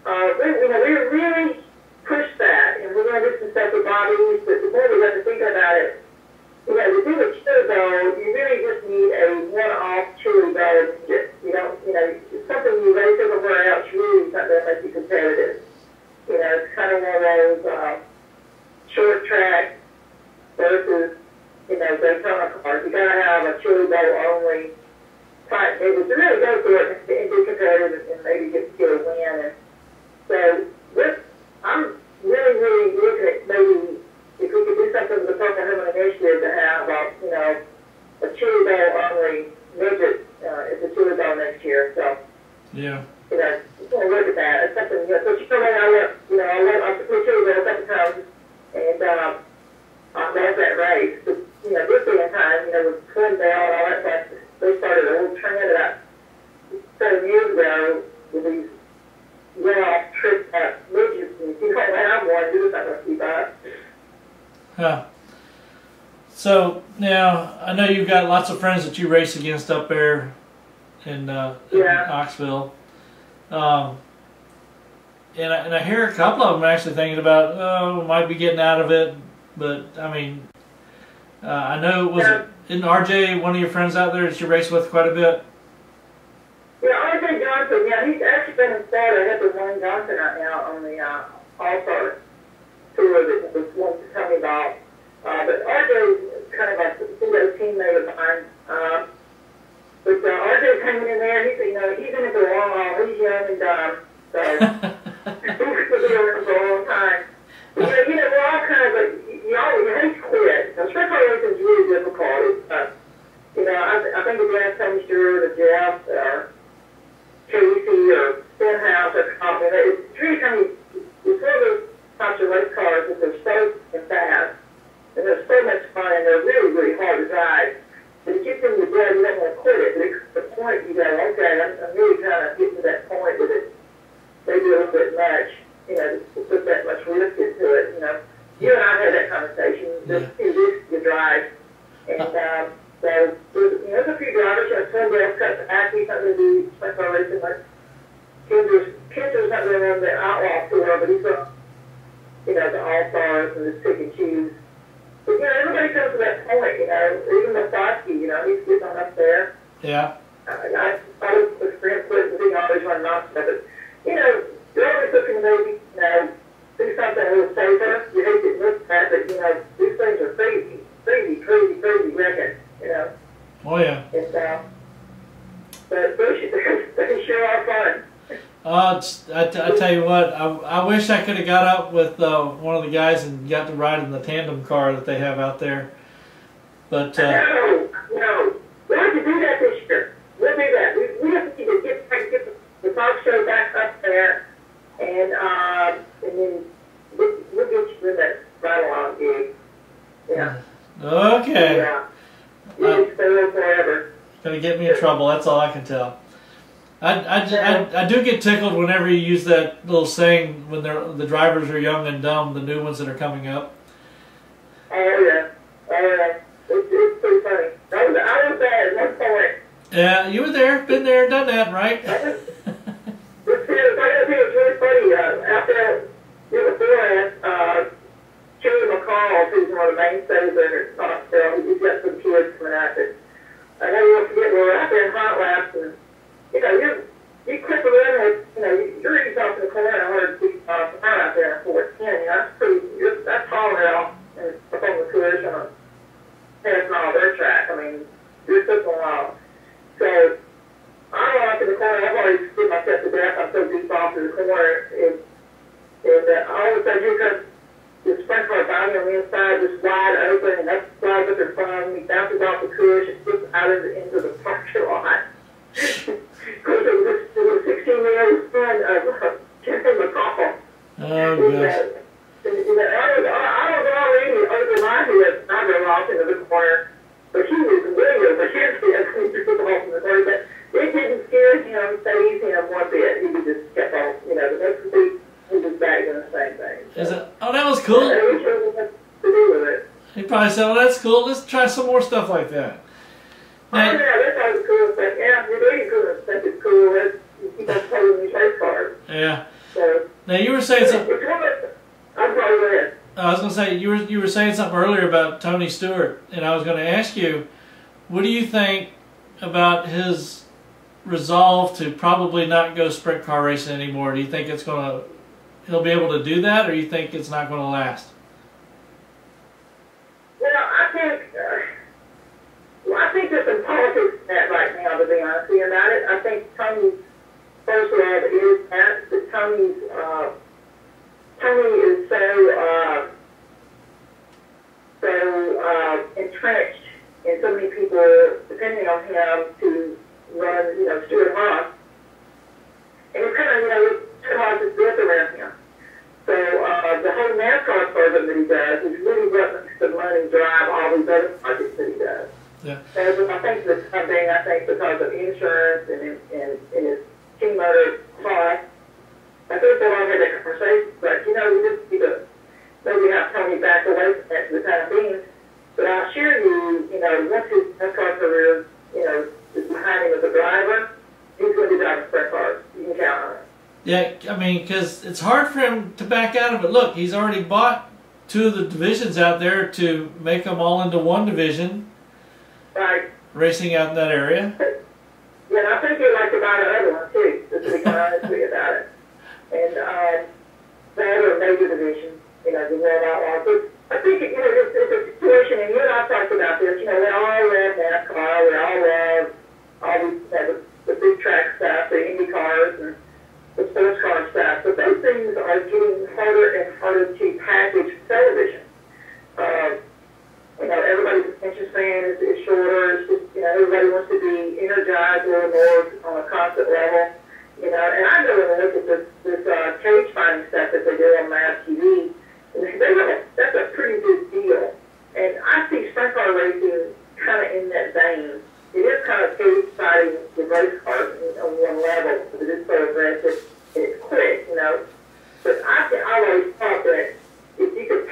[SPEAKER 3] we really pushed that, and we're going to do some stuff with Bobby, but the more we got to think about it, to do a chili bowl, you really just need a one-off chili bowl. It's something you raise everywhere else, really something that makes you competitive. It's kind of one of those short track versus, Daytona cars. You got to have a chili bowl only type maybe to really go through it and be competitive and maybe get a win. And so I'm really, really looking at maybe if we could do something with the Purple Helmet Initiative to have a chili bowl only midget at the chili bowl next year. So
[SPEAKER 1] yeah.
[SPEAKER 3] Just want to look at that. It's something. So she told me I put chili bowl a couple times and I lost that race. But, this day and time, with Twin Bell and all that stuff, they started a whole trend about 7 years ago with these tripped up midgets. And if you don't have one, you're just not going to keep up.
[SPEAKER 1] Huh. So now I know you've got lots of friends that you race against up there in Knoxville, and I hear a couple of them actually thinking about might be getting out of it, but I mean I know isn't RJ one of your friends out there that you race with quite a bit?
[SPEAKER 3] Yeah, RJ Johnson. Yeah, he's actually been in Florida. I have the Wayne Johnson right now on the All-Star tour that was one to tell me about. But RJ's kind of a teammate of mine. But RJ coming in there, he's in it for a long haul. He's young and dumb, so he's going to be around for a long time. But, we're all kind of you hate to quit. Now, street car racing is really difficult. I think the Gas Coaster, the Jeff, Casey, or Stenhouse, or Coffin, it's really kind of, it's one of those types of race cars that they're so fast, and they're so much fun, and they're really, really hard to drive. But it gets in your blood, you don't want to quit it. But at the point you go, okay, I'm really kind of getting to that point with it. Maybe a little bit much, to put that much risk into it. You and I had that conversation. There's too risky to drive, and so there's a few drivers. Some guys cut the acne, something to do sprint car racing. Like Kinder's not going to run the outlaw tour, but he's got the all stars and the pick and choose. But everybody comes to that point. Even Masaki, he's getting on up there.
[SPEAKER 1] Yeah.
[SPEAKER 3] I was a sprint foot and being always running off stuff, but you're always looking to maybe do something a little safer. You hate to look at, but these things are crazy records.
[SPEAKER 1] Oh yeah.
[SPEAKER 3] And but they sure are fun.
[SPEAKER 1] I tell you what, I wish I could have got up with one of the guys and got to ride in the tandem car that they have out there. But
[SPEAKER 3] no, we have to do that this year. We'll do that. We have to get the talk show back up there, and then we'll get you in that ride along gig. Yeah.
[SPEAKER 1] Okay.
[SPEAKER 3] Yeah. You stay there forever.
[SPEAKER 1] Gonna get me in trouble. That's all I can tell. I do get tickled whenever you use that little saying when the drivers are young and dumb, the new ones that are coming up.
[SPEAKER 3] Oh yeah. It's pretty funny. I was there at one point.
[SPEAKER 1] Yeah, you were there, been there, done that, right?
[SPEAKER 3] It was really funny. After beforehand, Terri O'Connell, who's one of the mainstays there at Knoxville, he's got some kids coming out there. I never will forget, we were out there in hot laps, and you clip around with, you're reading off in the corner at 160 miles an hour out there in 410. That's tall now, and up on the cushion on a half-mile dirt track. I mean, you're sitting along. So I'm off in the corner. I've already spit myself to death. I'm so deep off in the corner. And all of a sudden, here comes the sprint car body on the inside, just wide open, and that flies up in front of him. He bounces off the cushion, slips out into the parking lot. Because it was a 16-year-old son of Terri O'Connell.
[SPEAKER 1] Oh, gosh.
[SPEAKER 3] I was already over my head. I ran off into the corner. But he was way over his head when he took off in the corner. But it didn't scare him, faze him one bit. He just kept on, the next week he was back doing the same thing.
[SPEAKER 1] Oh, that was cool.
[SPEAKER 3] I wish I would have to do with it.
[SPEAKER 1] He probably said, oh, that's cool. Let's try some more stuff like that.
[SPEAKER 3] Yeah, that's all the cool stuff. Yeah, you're really cool. Think it's cool. You keep on playing these race cars.
[SPEAKER 1] Yeah.
[SPEAKER 3] So,
[SPEAKER 1] now, you were saying something.
[SPEAKER 3] I'm sorry, go ahead.
[SPEAKER 1] I was going to say, you were saying something earlier about Tony Stewart, and I was going to ask you, what do you think about his resolve to probably not go sprint car racing anymore? Do you think he'll be able to do that, or do you think it's not going to last?
[SPEAKER 3] I think there's some politics in that right now, to be honest with you about it. I think Tony, first of all, is that Tony is so entrenched, and so many people depending on him to run, Stuart Haas. And it's kind of, Haas is built around him. So the whole NASCAR program that he does is really what makes the money drive all these other projects that he does.
[SPEAKER 1] Yeah.
[SPEAKER 3] So I think the funding, because of insurance and his team motor cost, I think they'll all have that conversation. But, we just need to maybe have Tony back away from that for the time being. But I assure you, once his NASCAR career, is behind him as a driver, he's going to be driving sprint cars. You can count on it.
[SPEAKER 1] Yeah, I mean, because it's hard for him to back out of it. Look, he's already bought 2 of the divisions out there to make them all into one division.
[SPEAKER 3] Right.
[SPEAKER 1] Racing out in that area.
[SPEAKER 3] Yeah, and I think he'd like to buy another one, too, just to be honest with you about it. And the other major division, the World Outlaws. But I think, it's a situation, and you and I talked about this, we all love NASCAR, we all love all these, the big track stuff, the Indy cars, and the sports car stuff. But those things are getting harder and harder to package for television. Everybody's attention span is shorter. It's just, everybody wants to be energized a little more on a constant level. And I go and look at this cage fighting stuff that they do on live TV. That's a pretty big deal. And I see sprint car racing kind of in that vein. It is kind of cage fighting with race cars on one level, because it is so aggressive and it's quick, But I always thought that if you could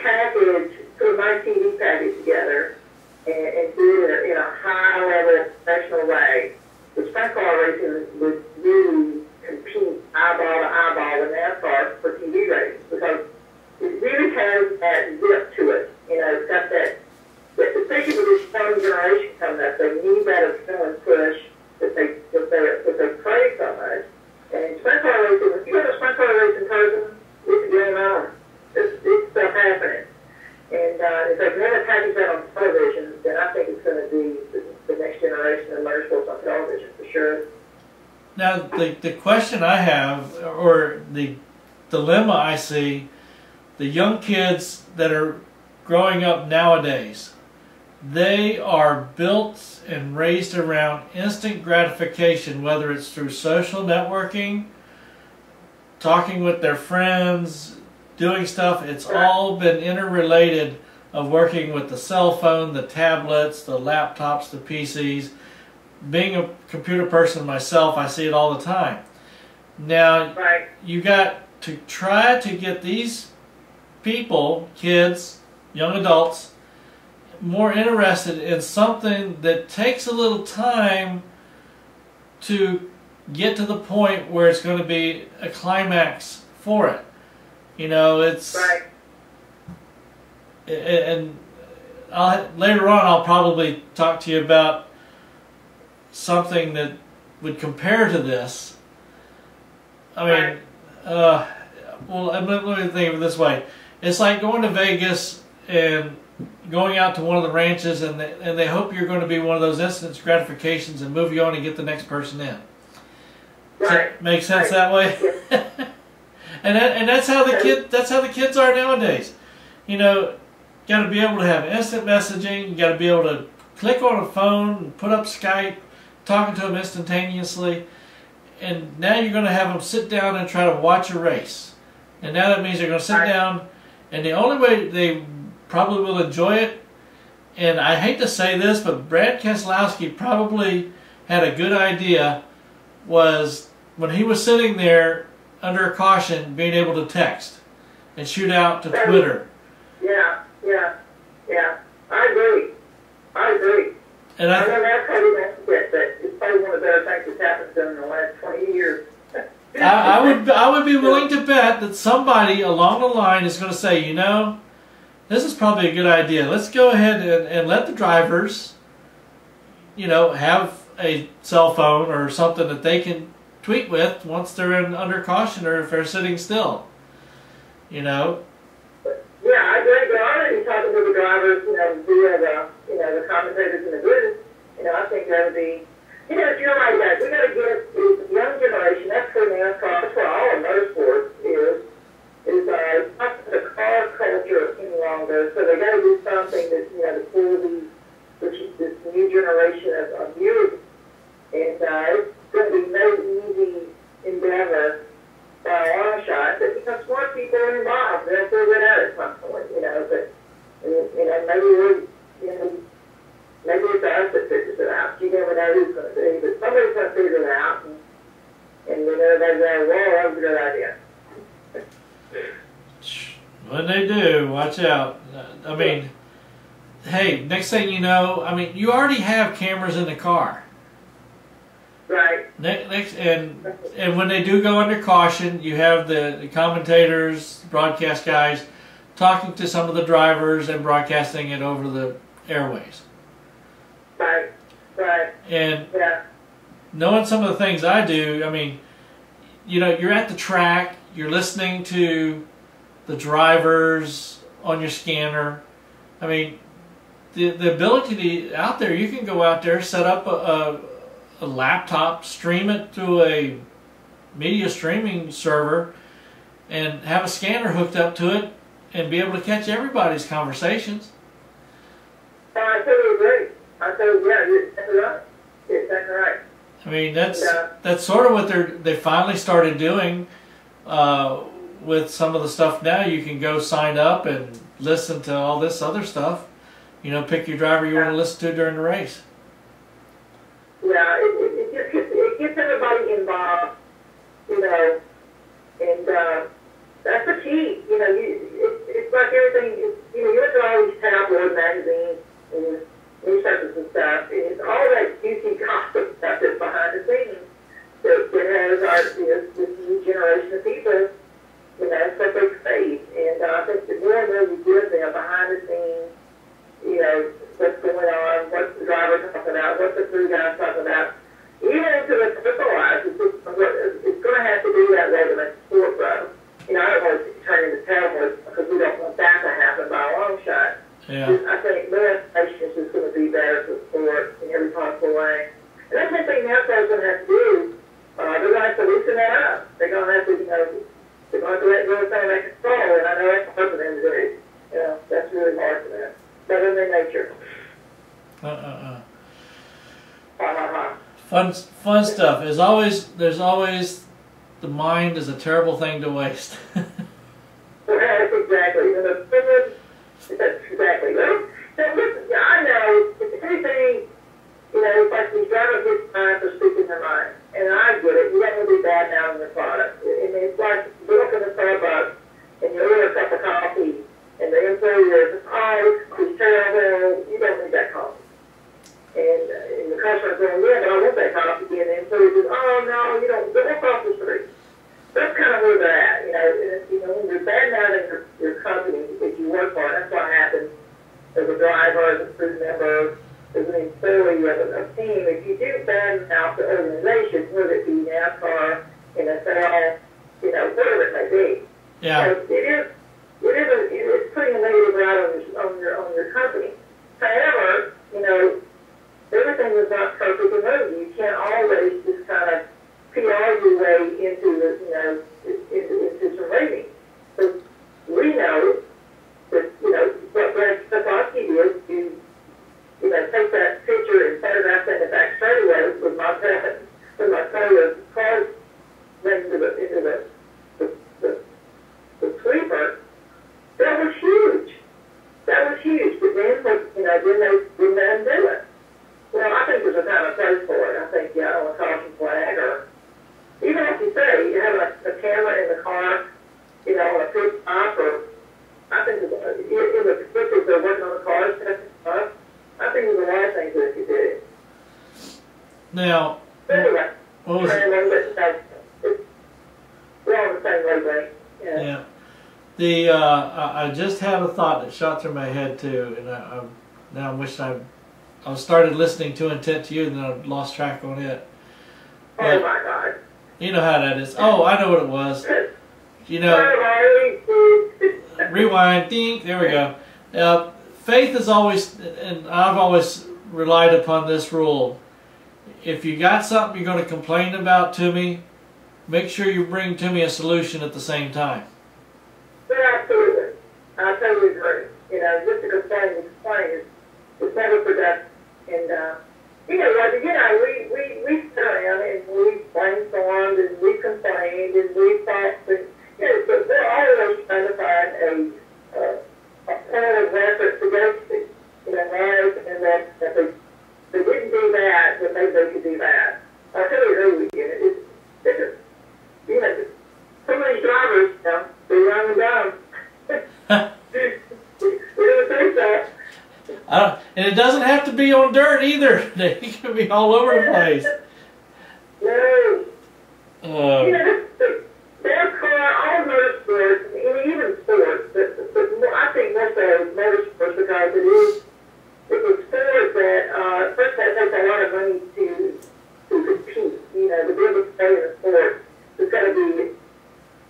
[SPEAKER 3] put a nice TV package together and do it in a high-level professional way, the sprint car racing would really compete eyeball to eyeball with NASCAR for TV ratings, because it really has that zip to it. It's got that, especially with this young generation coming up, they need that adrenaline push that they crave so much. And sprint car racing, if you have a sprint car racing person, it's going on. It's stuff happening. And if they've never packaged that on television, then I think it's going to be the next generation of motorsports on television for sure.
[SPEAKER 1] Now, the question I have, or the dilemma I see, the young kids that are growing up nowadays, they are built and raised around instant gratification, whether it's through social networking, talking with their friends, doing stuff. It's all been interrelated of working with the cell phone, the tablets, the laptops, the PCs. Being a computer person myself, I see it all the time. Now, you got to try to get these people, kids, young adults, more interested in something that takes a little time to get to the point where it's going to be a climax for it. It's...
[SPEAKER 3] Right.
[SPEAKER 1] And later on I'll probably talk to you about something that would compare to this. I mean, well, let me think of it this way. It's like going to Vegas and going out to one of the ranches, and they hope you're going to be one of those instant gratifications and move you on and get the next person in. Does that make sense that way? and that's how the kids are nowadays. Got to be able to have instant messaging. You got to be able to click on a phone and put up Skype, talking to them instantaneously. And now you're going to have them sit down and try to watch a race. And now that means they're going to sit down, and the only way they probably will enjoy it, and I hate to say this, but Brad Keselowski probably had a good idea, was when he was sitting there under a caution, being able to text and shoot out to Twitter.
[SPEAKER 3] Yeah. I agree.
[SPEAKER 1] And I
[SPEAKER 3] know that's probably going to forget that. It's probably one of the better things that's happened to them in the last 20 years.
[SPEAKER 1] I would be willing to bet that somebody along the line is going to say, this is probably a good idea. Let's go ahead and let the drivers, have a cell phone or something that they can tweet with once they're under caution or if they're sitting still.
[SPEAKER 3] Yeah, I agree. But I'm already talking to the drivers, via the commentators in the booth. I think that would be, if you're like that, we got to get the young generation. That's where NASCAR, that's where all of motorsports is not the car culture any longer. So they got to do something that to pull this new generation of viewers. And it's going to be no easy endeavor by a long shot, but because smart people are involved, they'll figure it out at some point, but maybe it's us that figures it out. You never know who's going to be, but somebody's going to figure it out, and they're going, well, that was a good idea.
[SPEAKER 1] When they do, watch out. I mean, hey, next thing you know, you already have cameras in the car.
[SPEAKER 3] Right.
[SPEAKER 1] And when they do go under caution, you have the commentators, broadcast guys, talking to some of the drivers and broadcasting it over the airways.
[SPEAKER 3] Right.
[SPEAKER 1] And knowing some of the things I do, you're at the track, you're listening to the drivers on your scanner. The ability to, out there, you can go out there, set up a laptop, stream it to a media streaming server, and have a scanner hooked up to it, and be able to catch everybody's conversations.
[SPEAKER 3] I totally agree. You're exactly right. You're exactly right.
[SPEAKER 1] That's sort of what they finally started doing with some of the stuff now. You can go sign up and listen to all this other stuff. Pick your driver you want to listen to during the race.
[SPEAKER 3] Yeah, it gets everybody involved, and that's
[SPEAKER 1] Yeah.
[SPEAKER 3] I think more information is just going to be better for sport in every possible way. And that's one thing NASCAR is going to have to do. They're going to have to loosen that up. They're going to have to, they're going to have to let go of some of that control, and I know that's hard for them to do. That's really hard for them. Better than nature.
[SPEAKER 1] Fun stuff. There's always the mind is a terrible thing to waste.
[SPEAKER 3] Well, that's exactly. That's exactly. Well, listen, I know if anything, it's like these drivers get time for speaking their mind, and I get it. You don't want to be bad now in the product. I mean, it's like you look in the Starbucks and you order a cup of coffee, and the employee says, "Oh, it's terrible. You don't need that coffee." And the customer's going, "Yeah, but I want that coffee." And the employee says, "Oh no, you don't. Go across the street." That's kind of where they're at. When you're bad mouthing your company that you work for, that's what happens as a driver, as a crew member, as an employee of a team. If you do bad mouth the organization, whether it be NASCAR, NFL, whatever it may be,
[SPEAKER 1] yeah,
[SPEAKER 3] it's putting a negative light on your company. However, everything is not perfect and rosy. You can't always just kind of PR your way into into some ratings. So we know that what Brad Stefanski did to take that picture and photograph in the back straightaway with my car running into the sweeper. That was huge. That was huge. But then then they didn't let him do it. Well, I think there's a kind of place for it. I think on a caution flag, or even like you say, you have a camera in the car, on a pit stop, or I think in the particular they're working on the cars, testing stuff. I think there's a lot of things that you do.
[SPEAKER 1] Now,
[SPEAKER 3] anyway,
[SPEAKER 1] what was it?
[SPEAKER 3] We're on the same wavelength.
[SPEAKER 1] Yeah. I just had a thought that shot through my head too, and now I wish I started listening too intent to you, and then I lost track on it.
[SPEAKER 3] Oh my God.
[SPEAKER 1] You know how that is. Oh, I know what it was. Rewind, ding, there we go. Faith is always, and I've always relied upon this rule. If you got something you're going to complain about to me, make sure you bring to me a solution at the same time.
[SPEAKER 3] Absolutely. I totally agree. Just to complain is never productive. And, we sit around and we brainstormed and we complained and we thought that, but we're always trying to find a plan of effort to go to, and that they didn't do that, then maybe they could do that. I totally agree with you. Some of these drivers, they're young and dumb. We don't think that.
[SPEAKER 1] And it doesn't have to be on dirt either. They can be all over the place.
[SPEAKER 3] No. NASCAR, all motorsports, even sports, but I think more so motorsports because it's a sport that first that takes a lot of money to compete. To be able to stay in the sport, there's got to be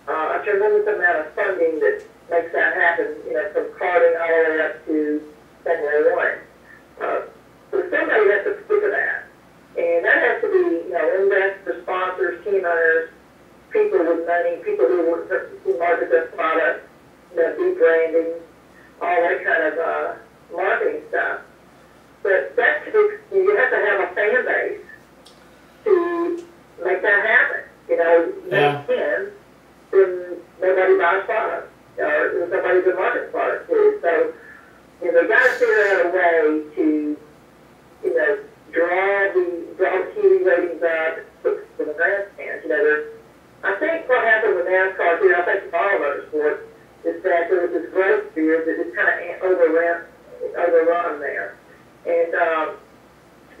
[SPEAKER 3] a tremendous amount of funding that makes that happen. From karting all the way up to Formula One. So somebody has to pay for that. And that has to be, investors, sponsors, team owners, people with money, people who market their product, do branding, all that kind of marketing stuff. But that takes, you have to have a fan base to make that happen.
[SPEAKER 1] Yeah.
[SPEAKER 3] Then nobody buys product, or nobody can market product to. So, they've got to figure out a way to, draw the TV ratings up for the grandstands. I think what happened with NASCAR here, I think with all motorsports, is that there was this growth period that just kind of overrun there. And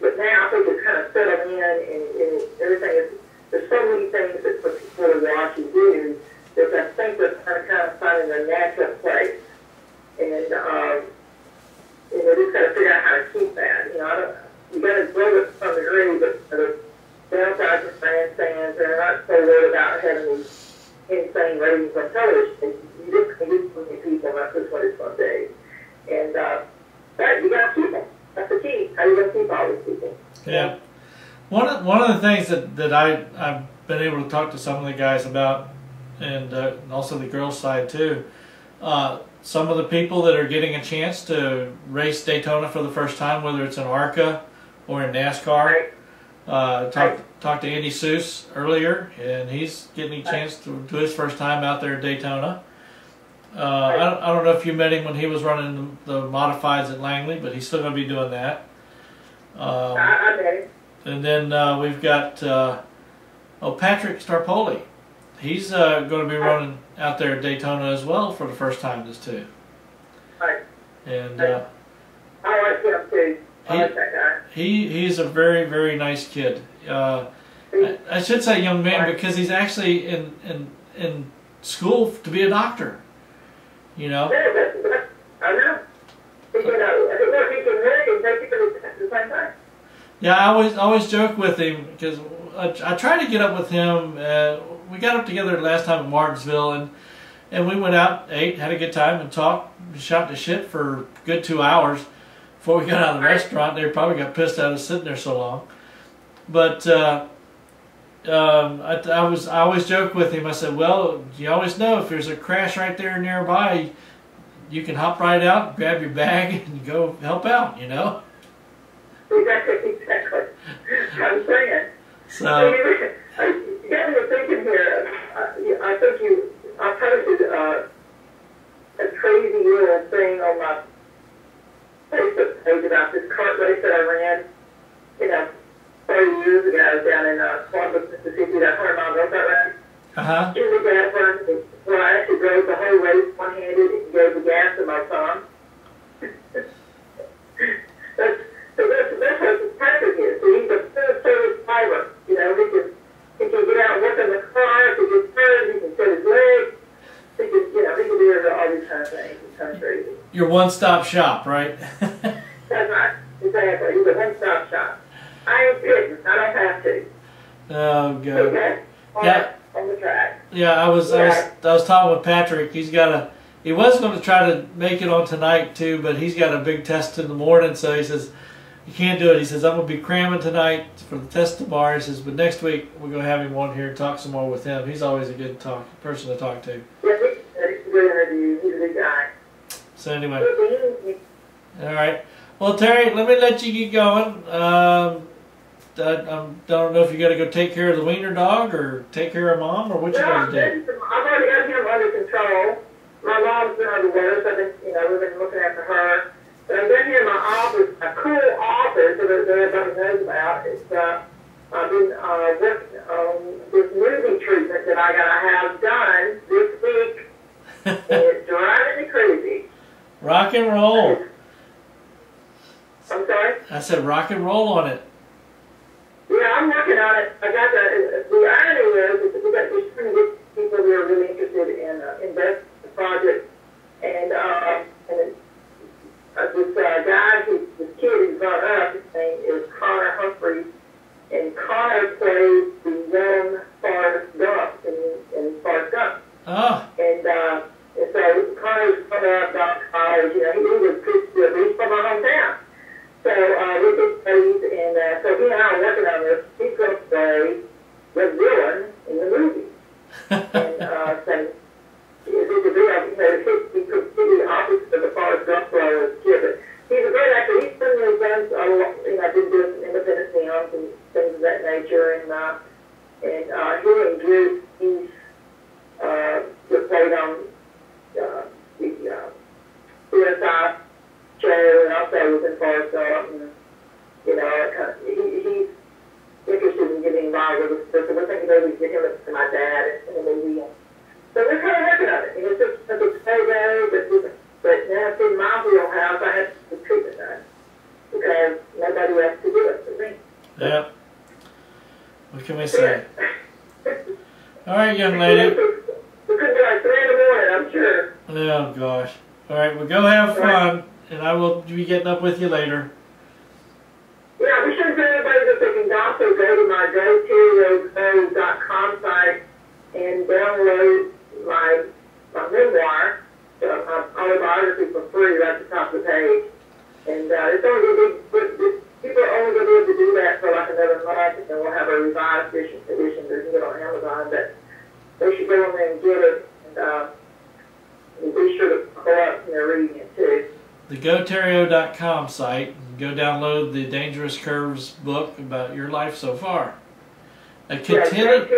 [SPEAKER 3] but now I think it's kind of settled in, and everything is. There's so many things that for people to watch and do that I think they're kind of finding their natural place. And just got to figure out how to keep that. You got to grow it to some degree, but the downside of grandstands, they're not so worried about having these insane ratings on television. You just can get so many people, and that's just what it's going to be. And
[SPEAKER 1] Yeah. One of the things that I've been able to talk to some of the guys about, and also the girls' side too, some of the people that are getting a chance to race Daytona for the first time, whether it's in ARCA or in NASCAR. Talked to Andy Seuss earlier, and he's getting a chance to do his first time out there at Daytona. I don't know if you met him when he was running the modifieds at Langley, but he's still going to be doing that.
[SPEAKER 3] I met him.
[SPEAKER 1] And then we've got Patrick Starpoli. He's going to be running out there at Daytona as well for the first time this too.
[SPEAKER 3] Right.
[SPEAKER 1] And
[SPEAKER 3] I like him too. I like that guy.
[SPEAKER 1] He's a very, very nice kid. I should say young man because he's actually in school to be a doctor. You know.
[SPEAKER 3] I know. I think he can marry and take it at the same time.
[SPEAKER 1] Yeah, I always joke with him because I try to get up with him. We got up together last time at Martinsville, and we went out, ate, had a good time, and talked, shot the shit for a good 2 hours before we got out of the restaurant. They probably got pissed at us sitting there so long. But I always joke with him. I said, well, you always know if there's a crash right there nearby, you can hop right out, grab your bag, and go help out. You know.
[SPEAKER 3] Exactly. I'm saying.
[SPEAKER 1] So.
[SPEAKER 3] You got me thinking here. I think I posted a crazy little thing on my Facebook page about this kart race that I ran, 30 years ago down in Columbus, Mississippi, that 100-mile go-kart race.
[SPEAKER 1] Uh-huh.
[SPEAKER 3] Jimmy Gafford, well, I actually drove the whole race one-handed and gave the gas to my son. That's what Patrick is. So he's a full-service driver. He can get out and work on the car. If he gets hurt, he can set his legs. He can do all these kind of things. It's kind of crazy.
[SPEAKER 1] Your one-stop shop, right?
[SPEAKER 3] That's right. Exactly. He's a one-stop shop. I ain't kidding. I don't have to.
[SPEAKER 1] Oh, God.
[SPEAKER 3] Okay? On the track.
[SPEAKER 1] Yeah, I was talking with Patrick. He was going to try to make it on tonight too, but he's got a big test in the morning, so he says he can't do it. He says I'm going to be cramming tonight for the test tomorrow. He says, but next week we're going to have him on here and talk some more with him. He's always a good person to talk to.
[SPEAKER 3] Yeah, he's a good interview. He's a good guy.
[SPEAKER 1] So anyway, all right. Well, Terry, let me let you get going. I don't know if you got to go take care of the wiener dog or take care of mom or what you got to do.
[SPEAKER 3] I've already got him under control. My mom's been under weather, so we've been looking after her. But I'm down here in my office, a cool office that everybody knows about. I've been working on this movie treatment that I got to have done this week. And it's driving me crazy.
[SPEAKER 1] Rock and roll.
[SPEAKER 3] I'm sorry?
[SPEAKER 1] I said rock and roll on it.
[SPEAKER 3] Yeah, I'm working on it. I got the irony is that we're trying to get people who are really interested in invest in the project. And this guy, this kid who's brought up, his name is Connor Humphrey. And Connor plays the young Forrest Gump in Forrest Gump.
[SPEAKER 1] Oh.
[SPEAKER 3] And so Connor's coming up about college. He was pretty good. He's from my hometown. So we did studies, and so he and I are working on this. He's going to play the villain in the movie. And so it's a villain. He could be the opposite of the Forrest Gump role as a kid. But he's a great actor. He's certainly done been doing some independent films and things of that nature. And he and Drew, he's just played on the CSI show, and also was in Forrest Gump, and he's interested in getting involved with this. So we're thinking maybe we get him to my dad in the movie. So we're kind of working on it. And it's just a big payday, but now it's in my wheelhouse. I have to do treatment done because nobody else to do it for me.
[SPEAKER 1] Yeah. What can we say? All right, young lady.
[SPEAKER 3] We could be like 3 in the morning, I'm sure.
[SPEAKER 1] Oh gosh. All right, well go have fun. And I will be getting up with you later.
[SPEAKER 3] Yeah, we should tell everybody that they can also go to my GoToRoadCode.com site and download my memoir, my autobiography for free right at the top of the page. And it's only going to be people are only going to be able to do that for like another month, and then we'll have a revised edition that you can get on Amazon. But they should go in there and get it, and be sure to go up and they're reading it too.
[SPEAKER 1] The GoTerrio.com site, and go download the Dangerous Curves book about your life so far. A continued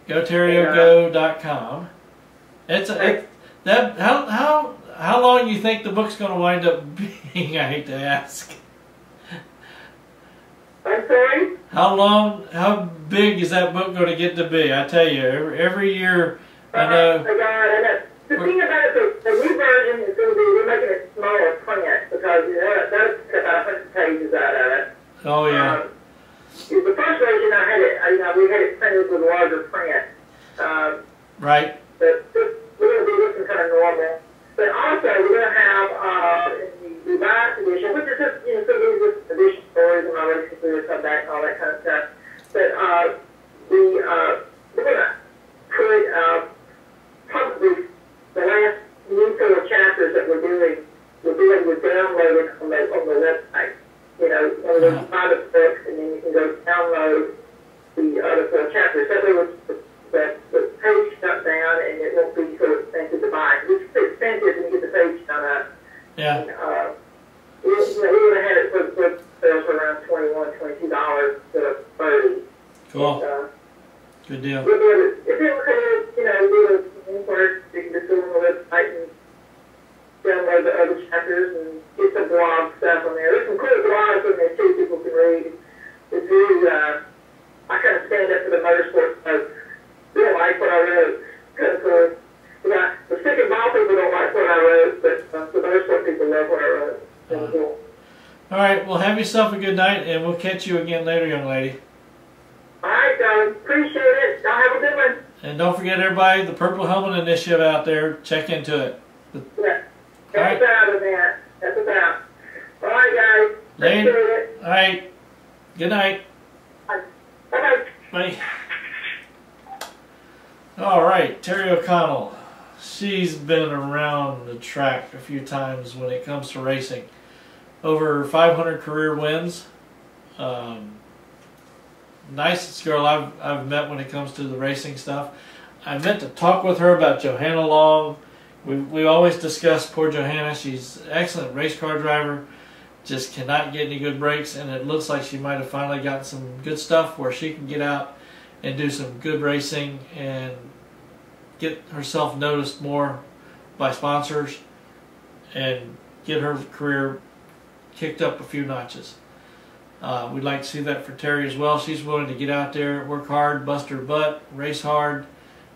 [SPEAKER 1] GoTerrioGo.com. How long do you think the book's going to wind up being? I hate to ask.
[SPEAKER 3] I'm sorry?
[SPEAKER 1] How big is that book going to get to be? I tell you, every year, I know.
[SPEAKER 3] The thing about it, the new version is going to be, we're making it smaller print because that'll take about 100 pages out of it.
[SPEAKER 1] Oh, yeah.
[SPEAKER 3] The first version, we had it printed with larger print.
[SPEAKER 1] Right.
[SPEAKER 3] But we're going to do this kind of normal. But also, we're going to have in the revised edition, which is just, some of these additional stories and my racing through come back and all that kind of stuff. But we're going to put probably the last new set of chapters that we're doing, we'll be able to download it on the website. One of those private books, and then you can go download the other 4 chapters. That way, the page shut down, and it won't be so expensive to buy. It's expensive when you get the page done up.
[SPEAKER 1] Yeah.
[SPEAKER 3] And, we would have had it for sales for around $21, $22 instead of $30.
[SPEAKER 1] Cool.
[SPEAKER 3] And,
[SPEAKER 1] good deal.
[SPEAKER 3] We'll be able to, if you do a import, you can just go on the website and download the other chapters and get some blog stuff on there. There's some cool blogs on there too people can read. It's really, I kind of stand up for the motorsport folks. They don't like what I wrote. Kind of cool. The stick and ball people don't like what I wrote, but the motorsport people love what I wrote. Kind of cool.
[SPEAKER 1] All right, well, have yourself a good night, and we'll catch you again later, young lady.
[SPEAKER 3] All right, guys. Appreciate it. Y'all have a good one.
[SPEAKER 1] And don't forget, everybody, the Purple Helmet Initiative out there. Check into it.
[SPEAKER 3] Yeah. That's about it. That's about. All right, guys.
[SPEAKER 1] Later. All right. Good night.
[SPEAKER 3] Bye-bye.
[SPEAKER 1] Bye. All right, Terri O'Connell. She's been around the track a few times when it comes to racing. Over 500 career wins. Nicest girl I've met when it comes to the racing stuff. I meant to talk with her about Johanna Long. We always discuss poor Johanna. She's an excellent race car driver. Just cannot get any good breaks, and it looks like she might have finally gotten some good stuff where she can get out and do some good racing and get herself noticed more by sponsors and get her career kicked up a few notches. We'd like to see that for Terri as well. She's willing to get out there, work hard, bust her butt, race hard,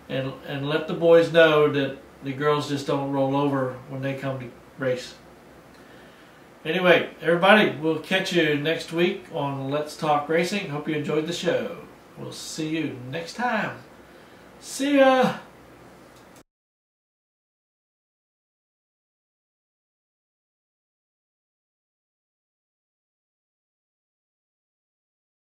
[SPEAKER 1] and let the boys know that the girls just don't roll over when they come to race. Anyway, everybody, we'll catch you next week on Let's Talk Racing. Hope you enjoyed the show. We'll see you next time. See ya!